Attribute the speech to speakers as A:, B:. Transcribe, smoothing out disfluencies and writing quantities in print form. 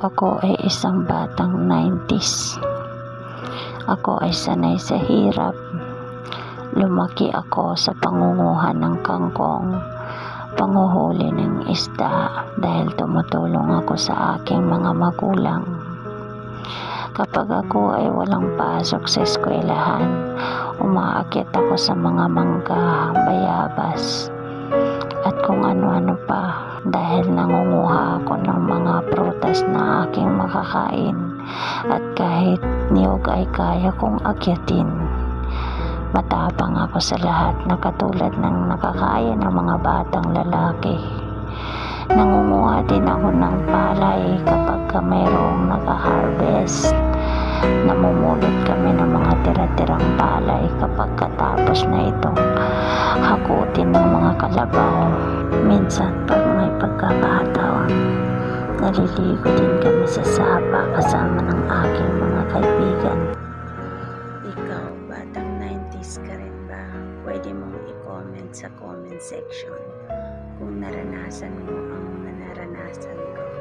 A: Ako ay isang batang 90s. Ako ay sanay sa hirap. Lumaki ako sa pangunguha ng kangkong, panguhuli ng isda dahil tumutulong ako sa aking mga magulang. Kapag ako ay walang pasok sa eskwelahan, umaakyat ako sa mga mangga, bayabas, at kung ano-ano pa dahil nangunguha ako ng mga prutas na aking makakain at kahit niyog ay kaya kong akyatin. Matapang ako sa lahat na katulad ng nakakaya ng mga batang lalaki. Nangunguha din ako ng palay kapag mayroong nag-harvest. Namumulot kami ng mga tira-tirang palay kapag katapos na itong hakutin ng mga kalabaw. Minsan pag may pagkakataon, naliligo din kami sa sapa kasama ng aking mga kaibigan. Ikaw, batang 90s ka rin ba? Pwede mong i-comment sa comment section kung naranasan mo ang naranasan ko.